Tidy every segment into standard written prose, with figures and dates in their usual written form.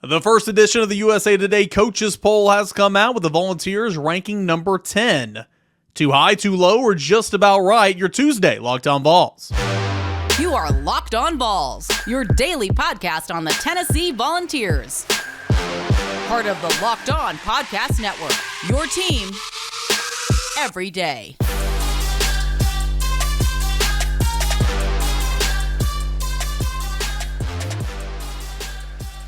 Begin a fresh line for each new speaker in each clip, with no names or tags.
The first edition of the USA Today Coaches Poll has come out with the Volunteers ranking number 10. Too high, too low, or just about right? Your Tuesday Locked On Vols.
You are Locked On Vols, your daily podcast on the Tennessee Volunteers. Part of the Locked On Podcast Network, your team every day.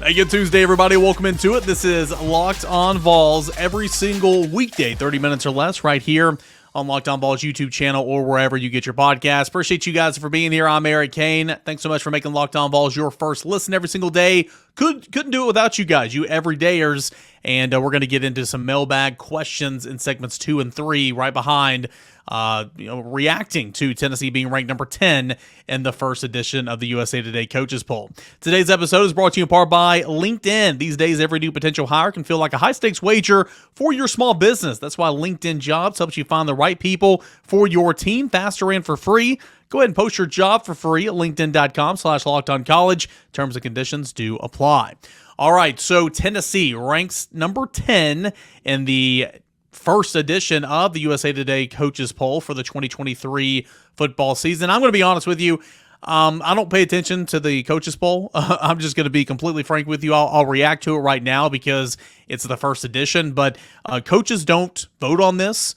Hey, good Tuesday, everybody. Welcome into it. This is Locked On Vols every single weekday, 30 minutes or less, right here on Locked On Vols YouTube channel or wherever you get your podcast. Appreciate you guys for being here. I'm Eric Kane. Thanks so much for making Locked On Vols your first listen every single day. Couldn't do it without you guys, you everydayers. And we're going to get into some mailbag questions in segments 2 and 3 right behind reacting to Tennessee being ranked number 10 in the first edition of the USA Today Coaches Poll. Today's episode is brought to you in part by LinkedIn. These days, every new potential hire can feel like a high-stakes wager for your small business. That's why LinkedIn Jobs helps you find the right people for your team faster and for free. Go ahead and post your job for free at linkedin.com/lockedoncollege. Terms and conditions do apply. All right, so Tennessee ranks number 10 in the first edition of the USA Today Coaches Poll for the 2023 football season. I'm going to be honest with you. I don't pay attention to the Coaches Poll. I'm just going to be completely frank with you. I'll react to it right now because it's the first edition, but coaches don't vote on this.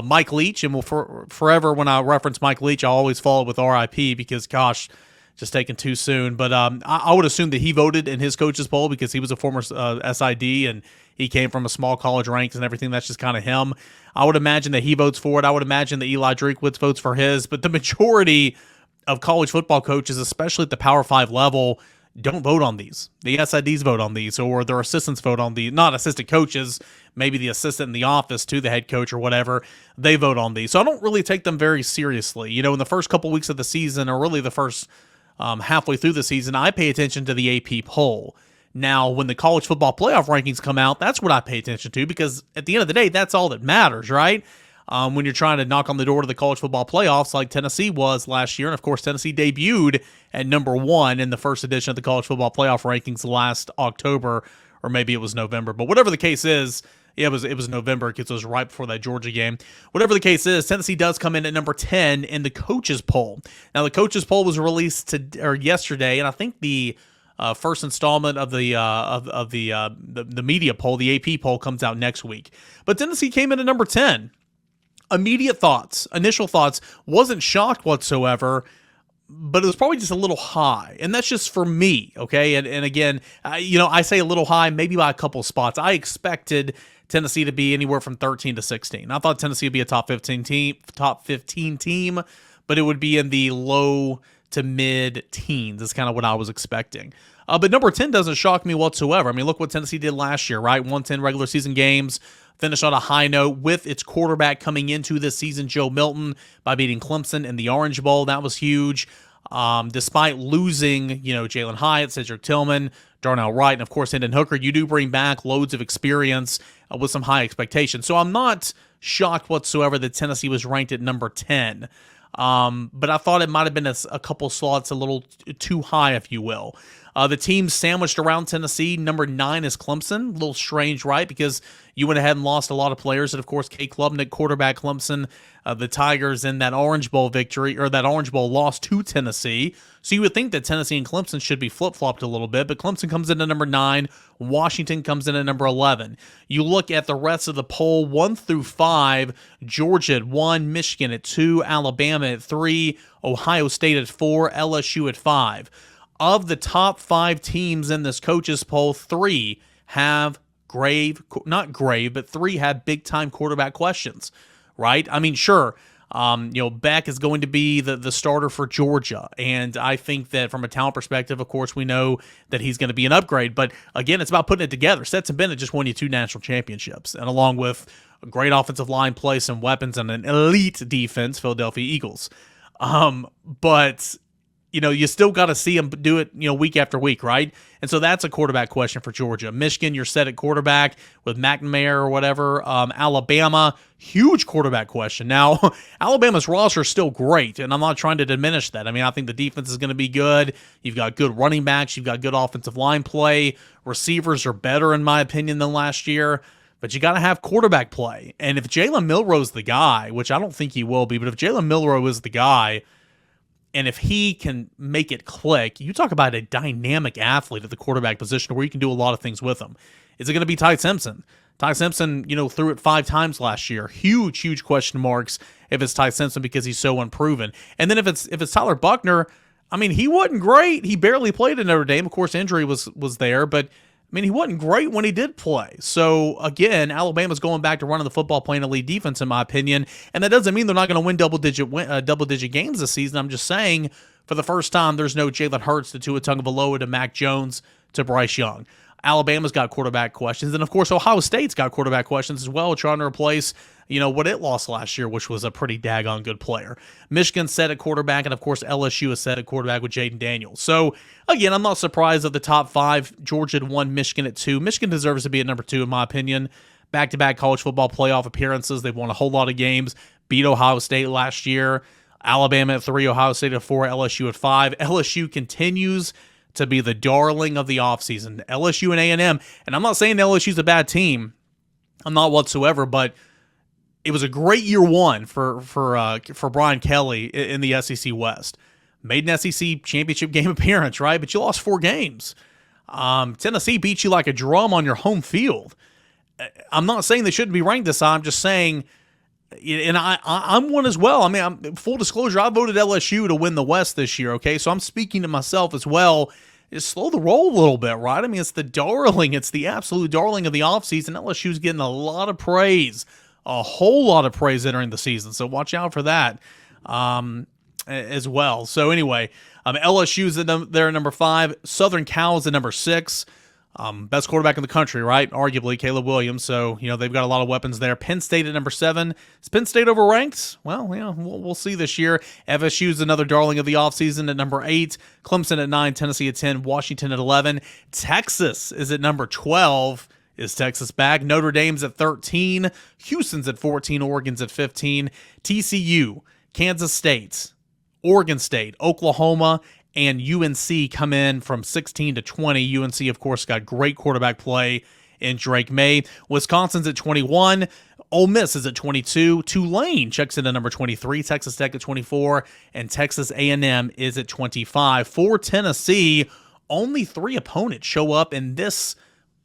Mike Leach, and forever when I reference Mike Leach, I always follow it with RIP because, gosh, just taken too soon. But I would assume that he voted in his Coaches Poll because he was a former SID and he came from a small college ranks and everything. That's just kind of him. I would imagine that he votes for it. I would imagine that Eli Drinkwitz votes for his. But the majority of college football coaches, especially at the Power 5 level, don't vote on these. The SIDs vote on these, or their assistants vote on these. Not assistant coaches, maybe the assistant in the office to the head coach or whatever. They vote on these. So I don't really take them very seriously. In the first couple weeks of the season, or really the first halfway through the season, I pay attention to the AP poll. Now, when the college football playoff rankings come out, that's what I pay attention to because at the end of the day, that's all that matters, right? When you're trying to knock on the door to the college football playoffs like Tennessee was last year. And, of course, Tennessee debuted at number 1 in the first edition of the college football playoff rankings last October, or maybe it was November. But whatever the case is, yeah, it was November because it was right before that Georgia game. Whatever the case is, Tennessee does come in at number 10 in the Coaches Poll. Now, the Coaches Poll was released yesterday, and I think the first installment of the media poll, the AP poll, comes out next week. But Tennessee came in at number 10. Immediate thoughts, initial thoughts, wasn't shocked whatsoever, but it was probably just a little high. And that's just for me, okay? And again, I say a little high, maybe by a couple spots. I expected Tennessee to be anywhere from 13 to 16. I thought Tennessee would be a top 15 team, but it would be in the low to mid teens is kind of what I was expecting. But number 10 doesn't shock me whatsoever. I mean, look what Tennessee did last year, right? Won 10 regular season games, finished on a high note with its quarterback coming into this season, Joe Milton, by beating Clemson in the Orange Bowl. That was huge. Despite losing, Jalen Hyatt, Cedric Tillman, Darnell Wright, and of course Hendon Hooker, you do bring back loads of experience with some high expectations. So I'm not shocked whatsoever that Tennessee was ranked at number 10. But I thought it might have been a couple slots a little too high, if you will. The team sandwiched around Tennessee. Number 9 is Clemson. A little strange, right? Because you went ahead and lost a lot of players. And, of course, Kate Klubnik, quarterback Clemson, the Tigers in that Orange Bowl victory, or that Orange Bowl loss to Tennessee. So you would think that Tennessee and Clemson should be flip-flopped a little bit, but Clemson comes in at number 9. Washington comes in at number 11. You look at the rest of the poll, 1 through 5, Georgia at 1, Michigan at 2, Alabama at 3, Ohio State at 4, LSU at 5. Of the top 5 teams in this coaches poll, 3 have three have big-time quarterback questions, right? I mean, sure, Beck is going to be the starter for Georgia, and I think that from a talent perspective, of course, we know that he's going to be an upgrade, but again, it's about putting it together. Stetson Bennett just won you 2 national championships, and along with a great offensive line play, some weapons, and an elite defense, Philadelphia Eagles. But you still got to see him do it, week after week, right? And so that's a quarterback question for Georgia. Michigan, you're set at quarterback with McNamara or whatever. Alabama, huge quarterback question. Now, Alabama's roster is still great, and I'm not trying to diminish that. I mean, I think the defense is going to be good. You've got good running backs. You've got good offensive line play. Receivers are better, in my opinion, than last year. But you got to have quarterback play. And if Jalen Milroe's the guy, which I don't think he will be, but if Jalen Milroe is the guy, and if he can make it click, you talk about a dynamic athlete at the quarterback position where you can do a lot of things with him. Is it going to be Ty Simpson? Ty Simpson, threw it 5 times last year. Huge question marks if it's Ty Simpson because he's so unproven. And then if it's Tyler Buckner, I mean, he wasn't great. He barely played at Notre Dame. Of course, injury was there, but I mean, he wasn't great when he did play. So, again, Alabama's going back to running the football, playing elite defense, in my opinion. And that doesn't mean they're not going to win double-digit games this season. I'm just saying, for the first time, there's no Jalen Hurts to Tua Tagovailoa to Mac Jones to Bryce Young. Alabama's got quarterback questions. And, of course, Ohio State's got quarterback questions as well, trying to replace what it lost last year, which was a pretty daggone good player. Michigan's set at quarterback, and, of course, LSU is set at quarterback with Jaden Daniels. So, again, I'm not surprised of the top 5. Georgia at 1, Michigan at 2. Michigan deserves to be at number 2, in my opinion. Back-to-back college football playoff appearances. They've won a whole lot of games, beat Ohio State last year. Alabama at 3, Ohio State at 4, LSU at 5. LSU continues to be the darling of the offseason. LSU and A&M, and I'm not saying LSU's a bad team. I'm not whatsoever, but it was a great year one for Brian Kelly in the SEC West. Made an SEC championship game appearance, right? But you lost 4 games. Tennessee beat you like a drum on your home field. I'm not saying they shouldn't be ranked this high. I'm just saying, and I'm one as well. I mean, full disclosure, I voted LSU to win the West this year, okay? So I'm speaking to myself as well. Just slow the roll a little bit, right? I mean, it's the darling. It's the absolute darling of the offseason. LSU's getting a lot of praise. A whole lot of praise entering the season, so watch out for that as well. So anyway, LSU's there at number 5. Southern Cal's at number 6. Best quarterback in the country, right? Arguably, Caleb Williams. So, they've got a lot of weapons there. Penn State at number 7. Is Penn State overranked? Well, we'll see this year. FSU's another darling of the offseason at number 8. Clemson at 9. Tennessee at 10. Washington at 11. Texas is at number 12. Is Texas back? Notre Dame's at 13. Houston's at 14. Oregon's at 15. TCU, Kansas State, Oregon State, Oklahoma, and UNC come in from 16 to 20. UNC, of course, got great quarterback play in Drake May. Wisconsin's at 21. Ole Miss is at 22. Tulane checks in at number 23. Texas Tech at 24. And Texas A&M is at 25. For Tennessee, only 3 opponents show up in this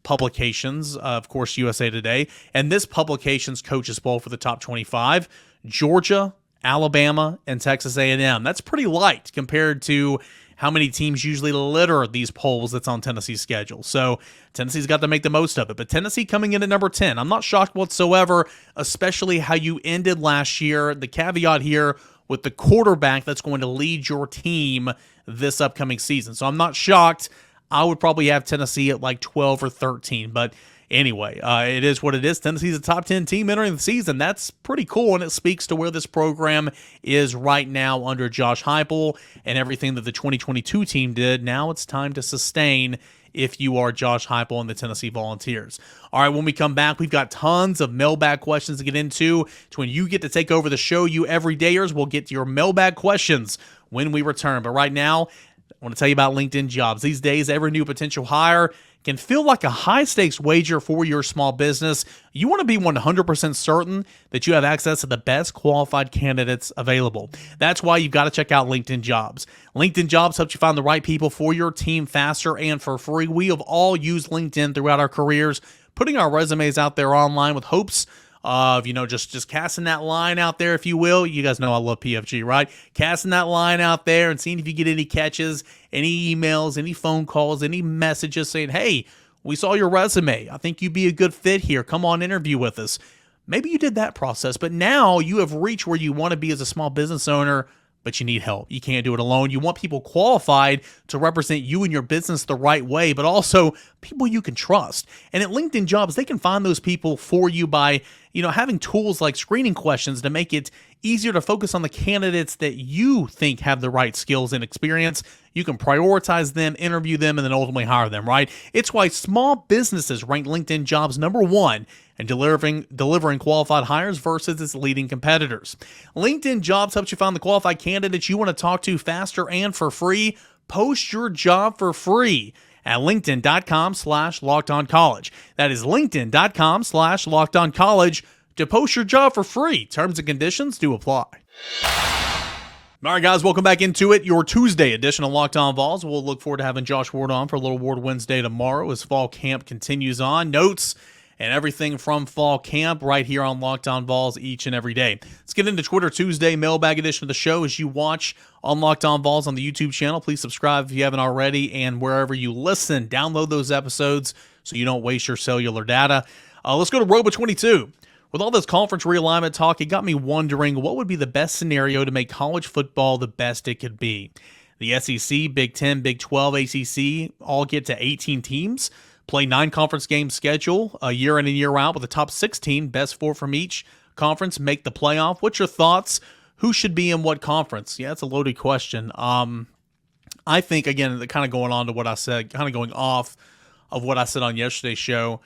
publications, of course, USA Today, and this publication's coaches poll for the top 25, Georgia, Alabama, and Texas A&M. That's pretty light compared to how many teams usually litter these polls that's on Tennessee's schedule. So Tennessee's got to make the most of it. But Tennessee coming in at number 10. I'm not shocked whatsoever, especially how you ended last year. The caveat here with the quarterback that's going to lead your team this upcoming season. So I'm not shocked. I would probably have Tennessee at like 12 or 13. But anyway, it is what it is. Tennessee's a top 10 team entering the season. That's pretty cool, and it speaks to where this program is right now under Josh Heupel and everything that the 2022 team did. Now it's time to sustain if you are Josh Heupel and the Tennessee Volunteers. All right, when we come back, we've got tons of mailbag questions to get into. It's when you get to take over the show. You everydayers will get to your mailbag questions when we return. But right now, I want to tell you about LinkedIn Jobs. These days, every new potential hire can feel like a high-stakes wager for your small business. You want to be 100% certain that you have access to the best qualified candidates available. That's why you've got to check out LinkedIn Jobs. LinkedIn Jobs helps you find the right people for your team faster and for free. We have all used LinkedIn throughout our careers, putting our resumes out there online with hopes of, just casting that line out there, if you will. You guys know I love PFG, right? Casting that line out there and seeing if you get any catches, any emails, any phone calls, any messages saying, hey, we saw your resume. I think you'd be a good fit here. Come on, interview with us. Maybe you did that process, but now you have reached where you want to be as a small business owner, but you need help. You can't do it alone. You want people qualified to represent you and your business the right way, but also people you can trust. And at LinkedIn Jobs, they can find those people for you by, having tools like screening questions to make it easier to focus on the candidates that you think have the right skills and experience. You can prioritize them, interview them, and then ultimately hire them, right? It's why small businesses rank LinkedIn Jobs #1 in delivering qualified hires versus its leading competitors. LinkedIn Jobs helps you find the qualified candidates you want to talk to faster and for free. Post your job for free at linkedin.com/lockedoncollege. That is linkedin.com/lockedoncollege to post your job for free. Terms and conditions do apply. All right, guys, welcome back into it. Your Tuesday edition of Locked On Vols. We'll look forward to having Josh Ward on for a little Ward Wednesday tomorrow as fall camp continues on. Notes and everything from fall camp right here on Locked On Vols each and every day. Let's get into Twitter Tuesday mailbag edition of the show. As you watch on Locked On Vols on the YouTube channel, please subscribe if you haven't already, and wherever you listen, download those episodes so you don't waste your cellular data. Let's go to Robo22. With all this conference realignment talk, it got me wondering what would be the best scenario to make college football the best it could be. The SEC, Big 10, Big 12, ACC all get to 18 teams, play 9 conference game schedule a year in and year out with the top 16, best 4 from each conference, make the playoff. What's your thoughts? Who should be in what conference? Yeah, that's a loaded question. I think, again, kind of going on to what I said, kind of going off of what I said on yesterday's show,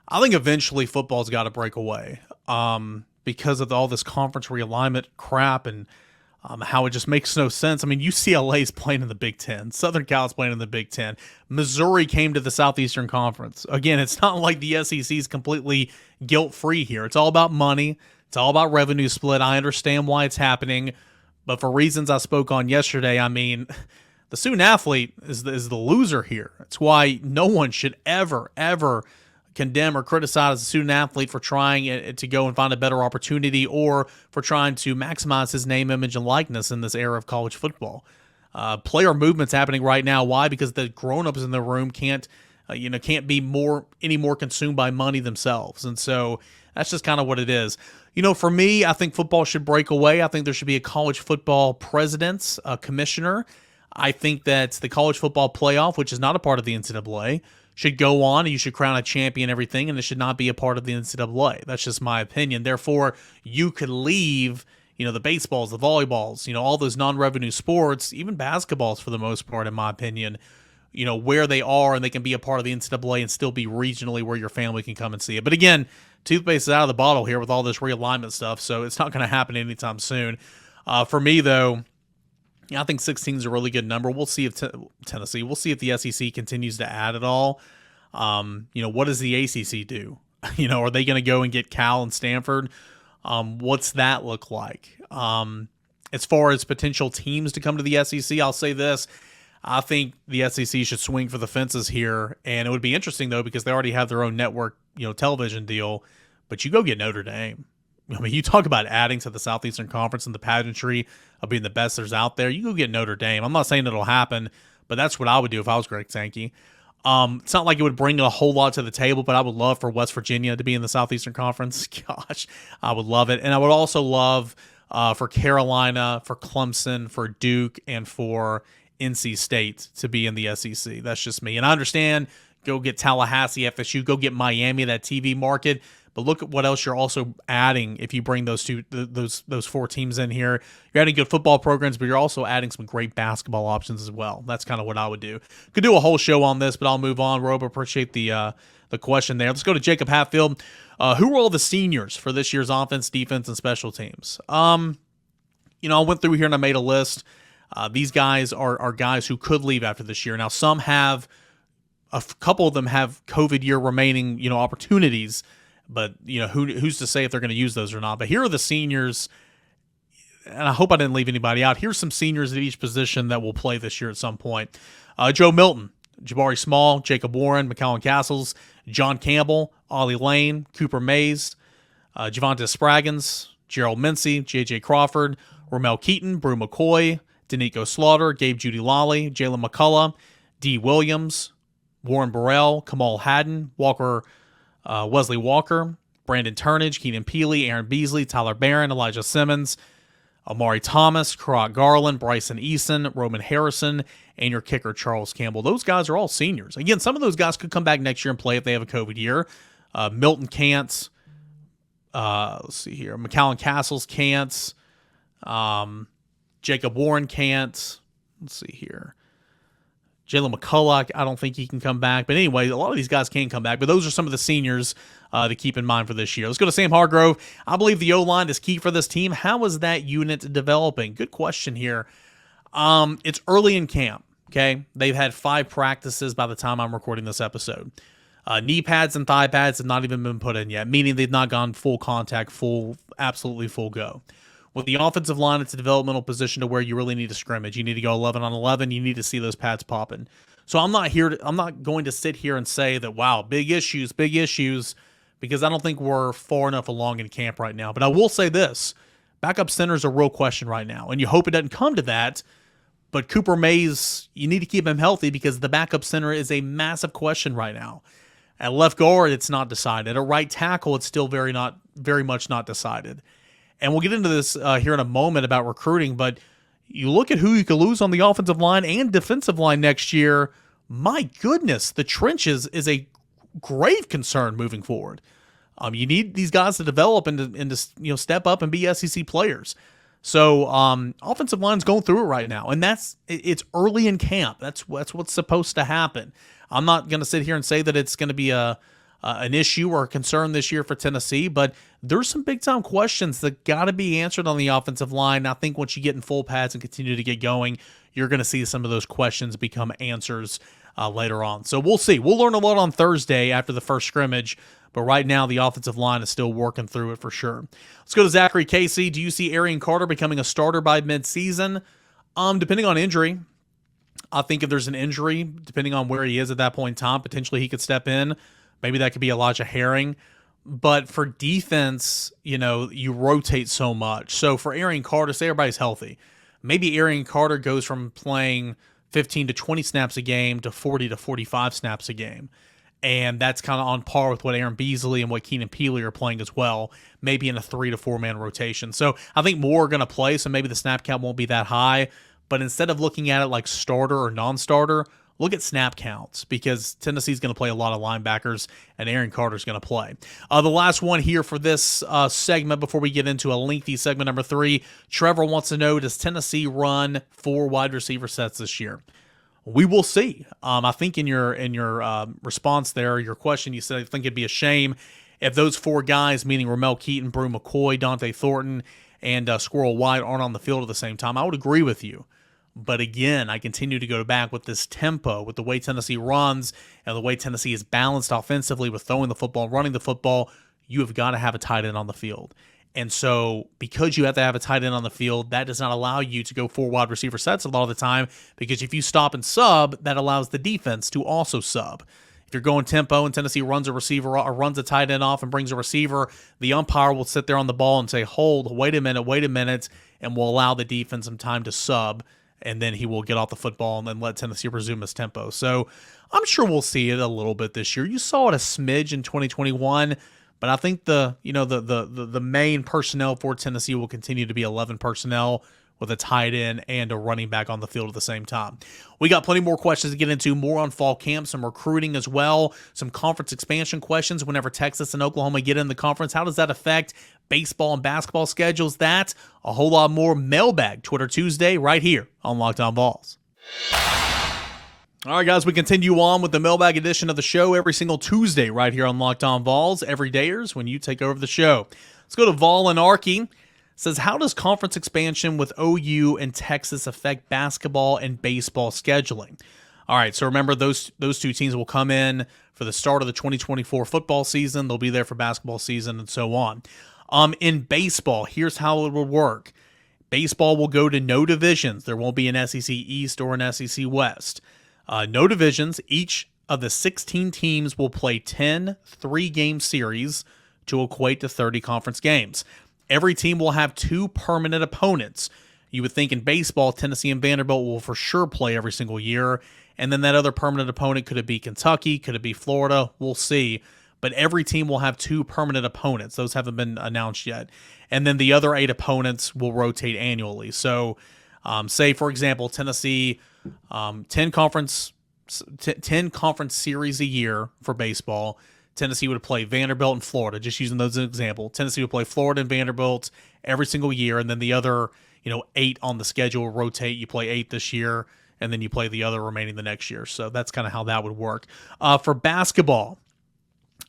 I think eventually football's got to break away because of all this conference realignment crap and how it just makes no sense. I mean, UCLA's playing in the Big Ten. Southern Cal's playing in the Big Ten. Missouri came to the Southeastern Conference. Again, it's not like the SEC is completely guilt-free here. It's all about money. It's all about revenue split. I understand why it's happening, but for reasons I spoke on yesterday, I mean, the student athlete is the loser here. It's why no one should ever condemn or criticize a student athlete for trying to go and find a better opportunity or for trying to maximize his name, image, and likeness in this era of college football. Player movement's happening right now. Why? Because the grown-ups in the room can't be any more consumed by money themselves. And so that's just kind of what it is. For me, I think football should break away. I think there should be a college football president, a commissioner. I think that the college football playoff, which is not a part of the NCAA, should go on, and you should crown a champion, everything, and it should not be a part of the NCAA. That's just my opinion. Therefore, you could leave, the baseballs, the volleyballs, all those non-revenue sports, even basketballs for the most part, in my opinion, where they are, and they can be a part of the NCAA and still be regionally where your family can come and see it. But again, toothpaste is out of the bottle here with all this realignment stuff, so it's not going to happen anytime soon. For me, though, I think 16 is a really good number. We'll see if Tennessee, we'll see if the SEC continues to add it all. What does the ACC do? Are they going to go and get Cal and Stanford? What's that look like? As far as potential teams to come to the SEC, I'll say this. I think the SEC should swing for the fences here. And it would be interesting, though, because they already have their own network, television deal. But you go get Notre Dame. I mean, you talk about adding to the Southeastern Conference and the pageantry of being the best there's out there. You go get Notre Dame. I'm not saying it'll happen, but that's what I would do if I was Greg Sankey. It's not like it would bring a whole lot to the table, but I would love for West Virginia to be in the Southeastern Conference. Gosh, I would love it. And I would also love for Carolina, for Clemson, for Duke, and for NC State to be in the SEC. That's just me. And I understand, go get Tallahassee, FSU, go get Miami, that TV market. But look at what else you're also adding if you bring those 4 teams in here. You're adding good football programs, but you're also adding some great basketball options as well. That's kind of what I would do. Could do a whole show on this, but I'll move on. Rob, appreciate the question there. Let's go to Jacob Hatfield. Who are all the seniors for this year's offense, defense, and special teams? I went through here and I made a list. These guys are guys who could leave after this year. Now, some have, a couple of them have COVID year remaining, opportunities. But, who's to say if they're going to use those or not? But here are the seniors, and I hope I didn't leave anybody out. Here's some seniors at each position that will play this year at some point. Joe Milton, Jabari Small, Jacob Warren, McCallum Castles, John Campbell, Ollie Lane, Cooper Mays, Javonte Spraggins, Gerald Mincy, J.J. Crawford, Romel Keaton, Brew McCoy, Danico Slaughter, Gabe Judy Lally, Jalen McCullough, D. Williams, Warren Burrell, Kamal Haddon, Wesley Walker, Brandon Turnage, Keenan Peely, Aaron Beasley, Tyler Barron, Elijah Simmons, Amari Thomas, Karot Garland, Bryson Eason, Roman Harrison, and your kicker, Charles Campbell. Those guys are all seniors. Again, some of those guys could come back next year and play if they have a COVID year. Milton can't. Let's see here. McCallum Castles can't. Jacob Warren can't. Let's see here. Jalen McCulloch, I don't think he can come back. But anyway, a lot of these guys can come back. But those are some of the seniors to keep in mind for this year. Let's go to Sam Hargrove. I believe the O-line is key for this team. How is that unit developing? Good question here. It's early in camp, okay? They've had 5 practices by the time I'm recording this episode. Knee pads and thigh pads have not even been put in yet, meaning they've not gone full contact, absolutely full go. With the offensive line, it's a developmental position to where you really need to scrimmage. You need to go 11 on 11. You need to see those pads popping. So I'm not going to sit here and say that, wow, big issues, because I don't think we're far enough along in camp right now. But I will say this, backup center is a real question right now, and you hope it doesn't come to that. But Cooper Mays, you need to keep him healthy because the backup center is a massive question right now. At left guard, it's not decided. At right tackle, it's still very much not decided. And we'll get into this here in a moment about recruiting, but you look at who you could lose on the offensive line and defensive line next year. My goodness, the trenches is a grave concern moving forward. You need these guys to develop and to step up and be SEC players. So offensive line's going through it right now, and it's early in camp. That's what's supposed to happen. I'm not going to sit here and say that it's going to be an issue or a concern this year for Tennessee, but there's some big-time questions that got to be answered on the offensive line. I think once you get in full pads and continue to get going, you're going to see some of those questions become answers later on. So we'll see. We'll learn a lot on Thursday after the first scrimmage, but right now the offensive line is still working through it for sure. Let's go to Zachary Casey. Do you see Arian Carter becoming a starter by midseason? Depending on injury. I think if there's an injury, depending on where he is at that point in time, potentially he could step in. Maybe that could be Elijah Herring. But for defense, you rotate so much. So for Arian Carter, say everybody's healthy. Maybe Arian Carter goes from playing 15 to 20 snaps a game to 40 to 45 snaps a game. And that's kind of on par with what Aaron Beasley and what Keenan Peely are playing as well, maybe in a 3 to 4 man rotation. So I think more are going to play, so maybe the snap count won't be that high. But instead of looking at it like starter or non-starter, look at snap counts because Tennessee's going to play a lot of linebackers and Arian Carter's going to play. The last one here for this segment before we get into a lengthy segment number 3, Trevor wants to know, does Tennessee run 4 wide receiver sets this year? We will see. I think in your response there, your question, you said I think it'd be a shame if those 4 guys, meaning Ramel Keaton, Brew McCoy, Dante Thornton, and Squirrel White aren't on the field at the same time. I would agree with you. But again, I continue to go back with this tempo, with the way Tennessee runs and the way Tennessee is balanced offensively with throwing the football, running the football. You have got to have a tight end on the field. And so because you have to have a tight end on the field, that does not allow you to go 4 wide receiver sets a lot of the time because if you stop and sub, that allows the defense to also sub. If you're going tempo and Tennessee runs a receiver or runs a tight end off and brings a receiver, the umpire will sit there on the ball and say, hold, wait a minute, and will allow the defense some time to sub. And then he will get off the football and then let Tennessee resume his tempo. So I'm sure we'll see it a little bit this year. You saw it a smidge in 2021, but I think the main personnel for Tennessee will continue to be 11 personnel with a tight end and a running back on the field at the same time. We got plenty more questions to get into, more on fall camp, some recruiting as well, some conference expansion questions whenever Texas and Oklahoma get in the conference. How does that affect baseball and basketball schedules? That, a whole lot more. Mailbag, Twitter Tuesday, right here on Locked On Vols. All right, guys, we continue on with the Mailbag edition of the show every single Tuesday right here on Locked On Vols. Every dayers when you take over the show. Let's go to Vol and Arky. Says, how does conference expansion with OU and Texas affect basketball and baseball scheduling? All right, so remember those 2 teams will come in for the start of the 2024 football season. They'll be there for basketball season and so on. In baseball, here's how it will work. Baseball will go to no divisions. There won't be an SEC East or an SEC West. No divisions. Each of the 16 teams will play 10 3-game series to equate to 30 conference games. Every team will have 2 permanent opponents. You would think in baseball, Tennessee and Vanderbilt will for sure play every single year. And then that other permanent opponent, could it be Kentucky? Could it be Florida? We'll see. But every team will have 2 permanent opponents. Those haven't been announced yet. And then the other 8 opponents will rotate annually. So say, for example, Tennessee, 10 conference series a year for baseball. Tennessee would play Vanderbilt and Florida, just using those as an example. Tennessee would play Florida and Vanderbilt every single year, and then the other 8 on the schedule, rotate. You play 8 this year, and then you play the other remaining the next year. So that's kind of how that would work. For basketball,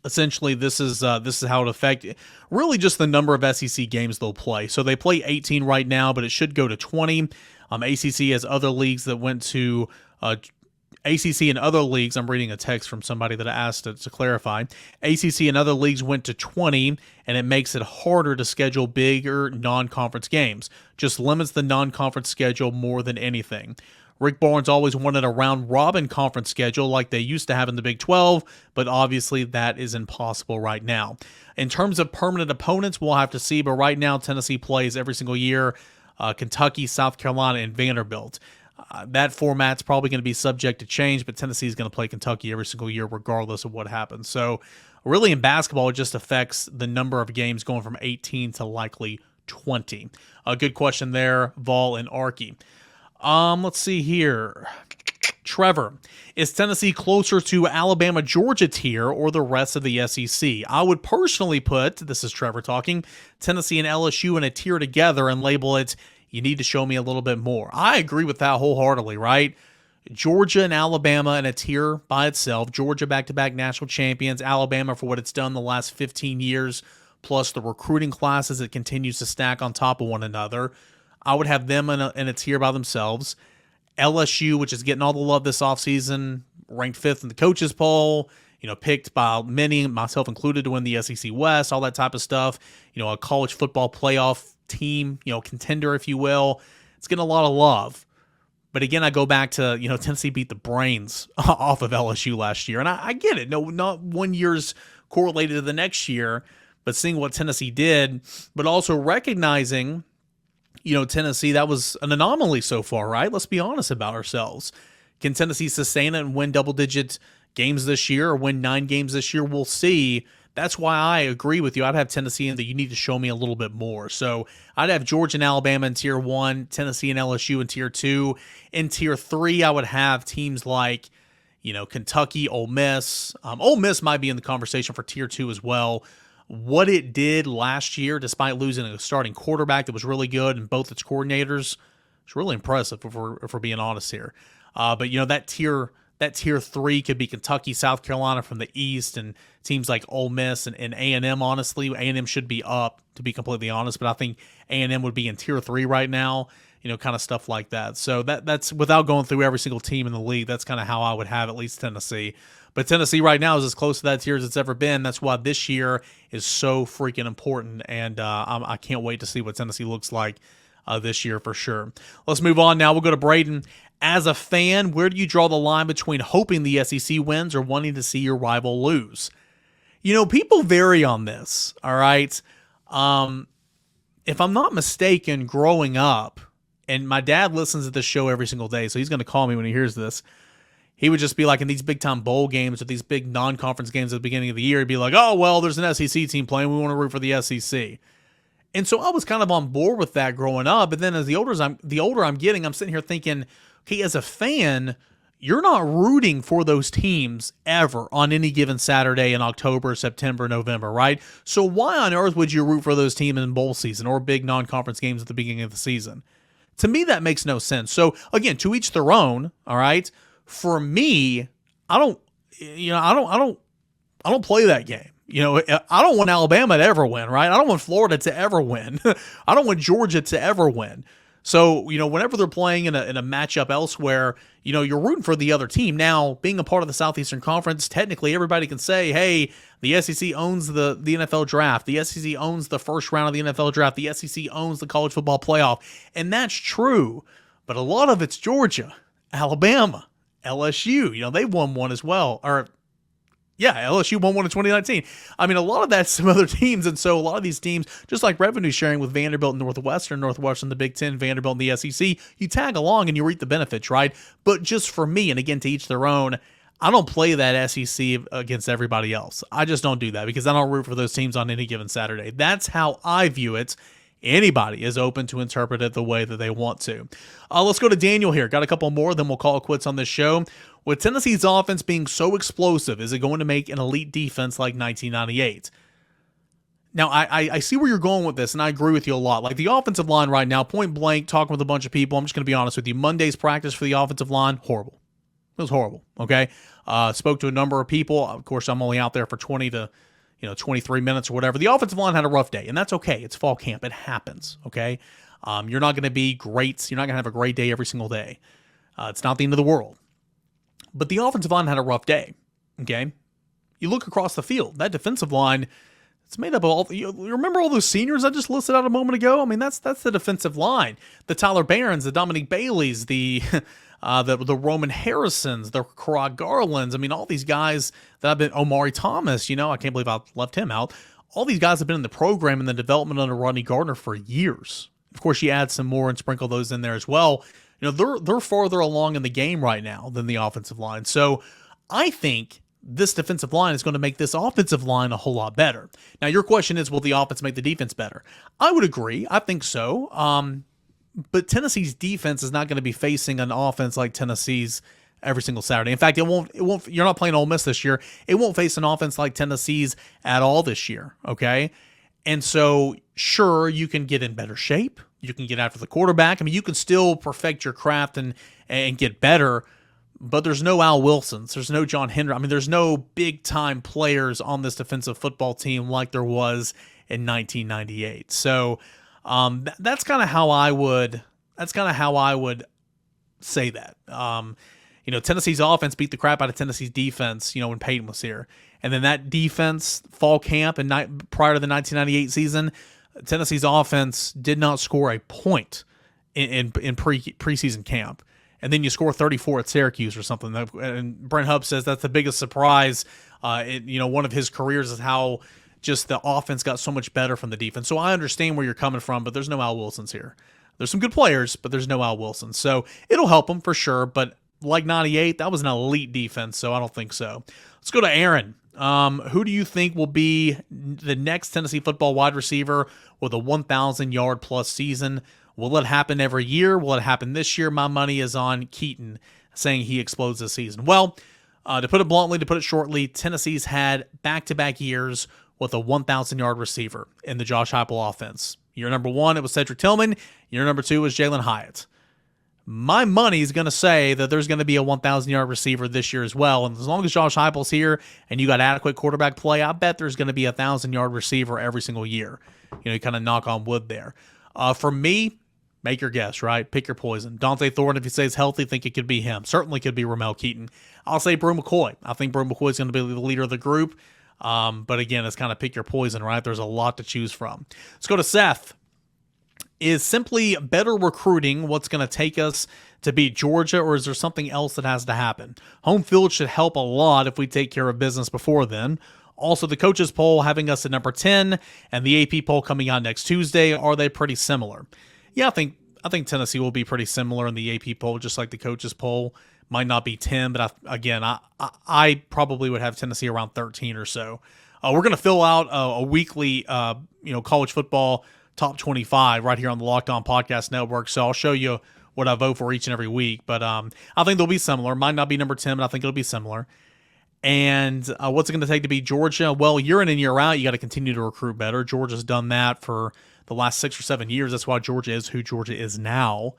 essentially, this is how it affects really just the number of SEC games they'll play. So they play 18 right now, but it should go to 20. ACC has other leagues that went to ACC and other leagues. I'm reading a text from somebody that I asked to clarify. ACC and other leagues went to 20, and it makes it harder to schedule bigger non-conference games. Just limits the non-conference schedule more than anything. Rick Barnes always wanted a round-robin conference schedule like they used to have in the Big 12, but obviously that is impossible right now. In terms of permanent opponents, we'll have to see, but right now Tennessee plays every single year Kentucky, South Carolina, and Vanderbilt. That format's probably going to be subject to change, but Tennessee is going to play Kentucky every single year regardless of what happens. So really in basketball, it just affects the number of games going from 18 to likely 20. A good question there, Vol and Arky. Let's see here. Trevor, is Tennessee closer to Alabama, Georgia tier or the rest of the SEC? I would personally put, this is Trevor talking, Tennessee and LSU in a tier together and label it, you need to show me a little bit more. I agree with that wholeheartedly, right? Georgia and Alabama in a tier by itself. Georgia back-to-back national champions. Alabama for what it's done the last 15 years, plus the recruiting classes it continues to stack on top of one another. I would have them in a tier by themselves. LSU, which is getting all the love this offseason, ranked 5th in the coaches poll, picked by many, myself included, to win the SEC West, all that type of stuff. A college football playoff team, contender, if you will. It's getting a lot of love. But again, I go back to, Tennessee beat the brains off of LSU last year. And I get it. No, not one year's correlated to the next year, but seeing what Tennessee did, but also recognizing Tennessee, that was an anomaly so far, right? Let's be honest about ourselves. Can Tennessee sustain it and win double-digit games this year or win 9 games this year? We'll see. That's why I agree with you. I'd have Tennessee in that you need to show me a little bit more. So I'd have Georgia and Alabama in Tier 1, Tennessee and LSU in Tier 2. In Tier 3, I would have teams like, Kentucky, Ole Miss. Ole Miss might be in the conversation for Tier 2 as well. What it did last year, despite losing a starting quarterback that was really good and both its coordinators, it's really impressive if we're being honest here. But that tier 3 could be Kentucky, South Carolina from the East, and teams like Ole Miss and A&M. Honestly, A&M should be up, to be completely honest, but I think A&M would be in Tier 3 right now. Kind of stuff like that. So that's without going through every single team in the league. That's kind of how I would have at least Tennessee. But Tennessee right now is as close to that tier as it's ever been. That's why this year is so freaking important, and I can't wait to see what Tennessee looks like this year for sure. Let's move on now. We'll go to Braden. As a fan, where do you draw the line between hoping the SEC wins or wanting to see your rival lose? People vary on this, all right? If I'm not mistaken, growing up, and my dad listens to this show every single day, so he's going to call me when he hears this. He would just be like, in these big-time bowl games or these big non-conference games at the beginning of the year, he'd be like, oh, well, there's an SEC team playing. We want to root for the SEC. And so I was kind of on board with that growing up. But then as the older I'm getting, I'm sitting here thinking, okay, as a fan, you're not rooting for those teams ever on any given Saturday in October, September, November, right? So why on earth would you root for those teams in bowl season or big non-conference games at the beginning of the season? To me, that makes no sense. So again, to each their own, all right? For me, I don't play that game. I don't want Alabama to ever win, right? I don't want Florida to ever win. I don't want Georgia to ever win. So, whenever they're playing in a matchup elsewhere, you're rooting for the other team. Now, being a part of the Southeastern Conference, technically everybody can say, hey, the SEC owns the NFL draft. The SEC owns the first round of the NFL draft. The SEC owns the college football playoff. And that's true. But a lot of it's Georgia, Alabama, LSU. They won one as well. LSU won one in 2019. I mean, a lot of that's some other teams. And so a lot of these teams, just like revenue sharing with Vanderbilt and Northwestern, the Big Ten, Vanderbilt and the SEC, you tag along and you reap the benefits, right? But just for me, and again, to each their own, I don't play that SEC against everybody else. I just don't do that because I don't root for those teams on any given Saturday. That's how I view it. Anybody is open to interpret it the way that they want to. Let's go to Daniel here. Got a couple more, then we'll call it quits on this show. With Tennessee's offense being so explosive, is it going to make an elite defense like 1998? Now, I see where you're going with this, and I agree with you a lot. Like, the offensive line right now, point blank, talking with a bunch of people, I'm just going to be honest with you. Monday's practice for the offensive line, horrible. It was horrible, okay? Spoke to a number of people. Of course, I'm only out there for 20 to 23 minutes or whatever. The offensive line had a rough day, and that's okay. It's fall camp. It happens, okay? You're not going to be great. You're not going to have a great day every single day. It's not the end of the world. But the offensive line had a rough day, okay? You look across the field. That defensive line, it's made up of all. You remember all those seniors I just listed out a moment ago? I mean, that's the defensive line. The Tyler Barons, the Dominique Baileys, the Roman Harrisons, the Karad Garlands. I mean, all these guys that have been, Omari Thomas, I can't believe I left him out. All these guys have been in the program and the development under Rodney Gardner for years. Of course, you add some more and sprinkle those in there as well. They're farther along in the game right now than the offensive line. So I think this defensive line is going to make this offensive line a whole lot better. Now, your question is, will the offense make the defense better? I would agree. I think so. But Tennessee's defense is not going to be facing an offense like Tennessee's every single Saturday. In fact, it won't. You're not playing Ole Miss this year. It won't face an offense like Tennessee's at all this year. Okay, and so sure, you can get in better shape. You can get after the quarterback. I mean, you can still perfect your craft and get better. But there's no Al Wilsons. There's no John Henry. I mean, there's no big time players on this defensive football team like there was in 1998. So that's kind of how I would. That's kind of how I would say that. Tennessee's offense beat the crap out of Tennessee's defense. When Peyton was here, and then that defense fall camp and prior to the 1998 season, Tennessee's offense did not score a point in preseason camp. And then you score 34 at Syracuse or something. And Brent Hubb says that's the biggest surprise. One of his careers is how just the offense got so much better from the defense. So I understand where you're coming from, but there's no Al Wilsons here. There's some good players, but there's no Al Wilson. So it'll help them for sure. But like 98, that was an elite defense, so I don't think so. Let's go to Aaron. Who do you think will be the next Tennessee football wide receiver with a 1,000-yard plus season? Will it happen every year? Will it happen this year? My money is on Keaton, saying he explodes this season. Well, to put it bluntly, to put it shortly, Tennessee's had back-to-back years with a 1,000-yard receiver in the Josh Heupel offense. Year number one, it was Cedric Tillman. Year number two was Jalen Hyatt. My money is going to say that there's going to be a 1,000-yard receiver this year as well. And as long as Josh Heupel's here and you got adequate quarterback play, I bet there's going to be a 1,000-yard receiver every single year. You kind of knock on wood there. For me, make your guess, right? Pick your poison. Dante Thornton, if he stays healthy, think it could be him. Certainly could be Ramel Keaton. I'll say Brew McCoy. I think Brew McCoy is going to be the leader of the group. But again, it's kind of pick your poison, right? There's a lot to choose from. Let's go to Seth. Is simply better recruiting what's going to take us to beat Georgia, or is there something else that has to happen? Home field should help a lot if we take care of business before then. Also, the coaches poll having us at number 10 and the AP poll coming out next Tuesday, are they pretty similar? Yeah, I think Tennessee will be pretty similar in the AP poll, just like the coaches poll. Might not be 10, but I probably would have Tennessee around 13 or so. We're going to fill out a weekly college football top 25 right here on the Locked On Podcast Network. So I'll show you what I vote for each and every week. But I think they'll be similar. Might not be number 10, but I think it'll be similar. And what's it going to take to beat Georgia? Well, year in and year out, you got to continue to recruit better. Georgia's done that for the last 6 or 7 years. That's why Georgia is who Georgia is now.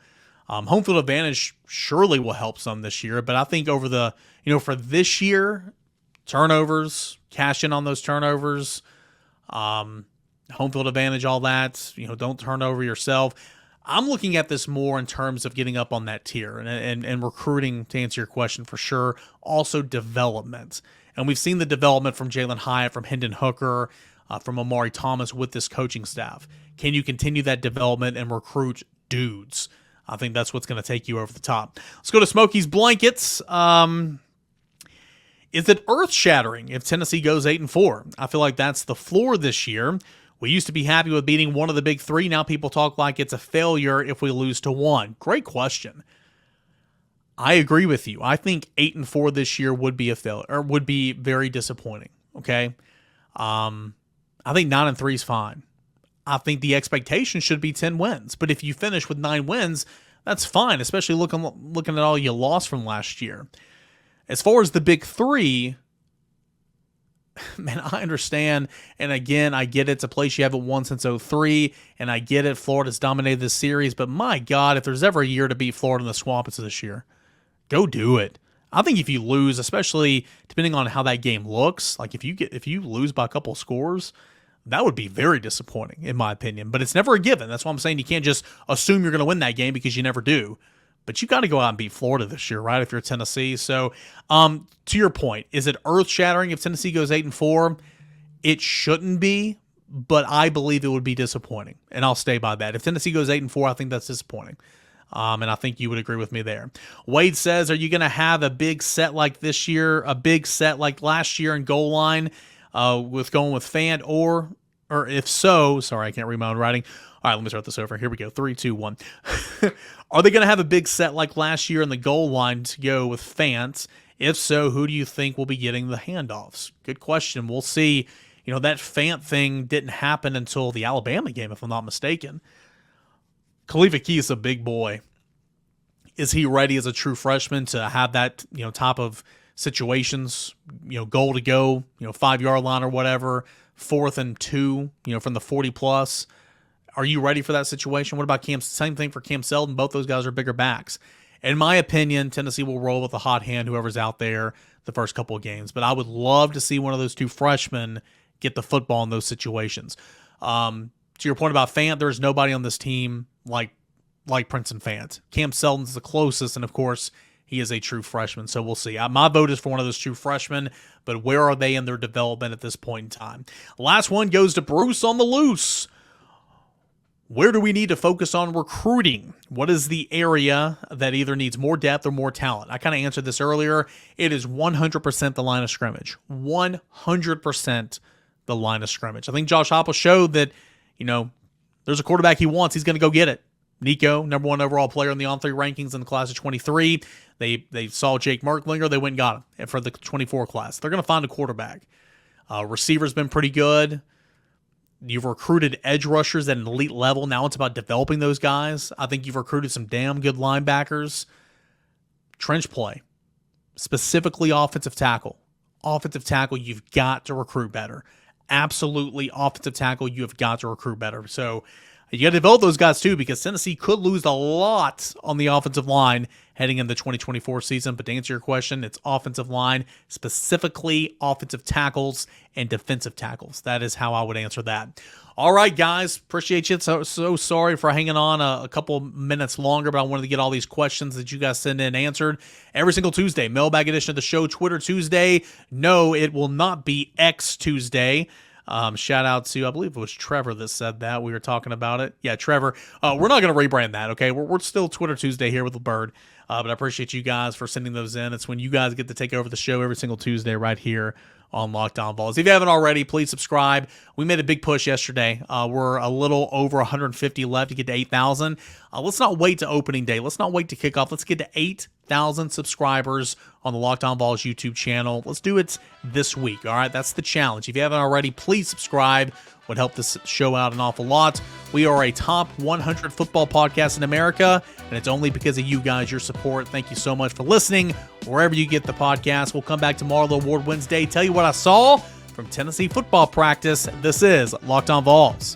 Home field advantage surely will help some this year. But I think over the, for this year, turnovers, cash in on those turnovers, home field advantage, all that, don't turn over yourself. I'm looking at this more in terms of getting up on that tier and recruiting, to answer your question for sure. Also development. And we've seen the development from Jalen Hyatt, from Hendon Hooker, from Omari Thomas with this coaching staff. Can you continue that development and recruit dudes? I think that's what's going to take you over the top. Let's go to Smokey's Blankets. Is it earth-shattering if Tennessee goes 8-4? I feel like that's the floor this year. We used to be happy with beating one of the big three. Now people talk like it's a failure if we lose to one. Great question. I agree with you. I think 8-4 this year would be a failure, or would be very disappointing. Okay. I think 9-3 is fine. I think the expectation should be 10 wins. But if you finish with 9 wins, that's fine, especially looking at all you lost from last year. As far as the big three, man, I understand. And again, I get it's a place you haven't won since '03, and I get it. Florida's dominated this series, but my God, if there's ever a year to beat Florida in the Swamp, it's this year. Go do it. I think if you lose, especially depending on how that game looks, like if you lose by a couple scores, that would be very disappointing, in my opinion. But it's never a given. That's why I'm saying you can't just assume you're going to win that game because you never do. But you got to go out and beat Florida this year, right, if you're Tennessee. So, to your point, is it earth-shattering if Tennessee goes 8-4? It shouldn't be, but I believe it would be disappointing, and I'll stay by that. If Tennessee goes 8-4, I think that's disappointing, and I think you would agree with me there. Wade says, are you going to have a big set like this year, a big set like last year in goal line with going with Fant, or if so, sorry, I can't read my own writing. All right, let me start this over. Here we go. 3, 2, 1. Are they going to have a big set like last year in the goal line to go with Fant? If so, who do you think will be getting the handoffs? Good question. We'll see. You know, that Fant thing didn't happen until the Alabama game, if I'm not mistaken. Khalifa Key is a big boy. Is he ready as a true freshman to have that, type of situations, goal to go, 5-yard line or whatever, 4th and 2, from the 40+? Are you ready for that situation? What about Cam? Same thing for Cam Selden. Both those guys are bigger backs. In my opinion, Tennessee will roll with a hot hand, whoever's out there the first couple of games. But I would love to see one of those two freshmen get the football in those situations. To your point about Fant, there's nobody on this team like Princeton Fant. Cam Selden's the closest, and of course, he is a true freshman. So we'll see. My vote is for one of those true freshmen, but where are they in their development at this point in time? Last one goes to Bruce on the loose. Where do we need to focus on recruiting? What is the area that either needs more depth or more talent? I kind of answered this earlier. It is 100% the line of scrimmage. 100% the line of scrimmage. I think Josh Heupel showed that, there's a quarterback he wants. He's going to go get it. Nico, number 1 overall player in the On3 rankings in the class of 23. They saw Jake Merklinger. They went and got him. And for the 24 class, they're going to find a quarterback. Receiver's been pretty good. You've recruited edge rushers at an elite level. Now it's about developing those guys. I think you've recruited some damn good linebackers. Trench play, specifically offensive tackle. Offensive tackle, you've got to recruit better. Absolutely, offensive tackle, you have got to recruit better. So you got to develop those guys too, because Tennessee could lose a lot on the offensive line heading into the 2024 season. But to answer your question, it's offensive line, specifically offensive tackles and defensive tackles. That is how I would answer that. All right, guys, appreciate you. So sorry for hanging on a couple minutes longer, but I wanted to get all these questions that you guys send in answered. Every single Tuesday, Mailbag edition of the show, Twitter Tuesday. No, it will not be X Tuesday. Shout out to, I believe it was Trevor that said that. We were talking about it. Yeah, Trevor. We're not going to rebrand that, okay? We're still Twitter Tuesday here with the Bird. But I appreciate you guys for sending those in. It's when you guys get to take over the show every single Tuesday right here on Locked On Vols. If you haven't already, please subscribe. We made a big push yesterday. We're a little over 150 left to get to 8,000. Let's not wait to opening day. Let's not wait to kickoff. Let's get to 8,000 subscribers on the Locked On Vols YouTube channel. Let's do it this week, all right? That's the challenge. If you haven't already, please subscribe. Would help this show out an awful lot. We are a top 100 football podcast in America, and it's only because of you guys, your support. Thank you so much for listening. Wherever you get the podcast, we'll come back tomorrow, the Award Wednesday, tell you what I saw from Tennessee football practice. This is Locked On Vols.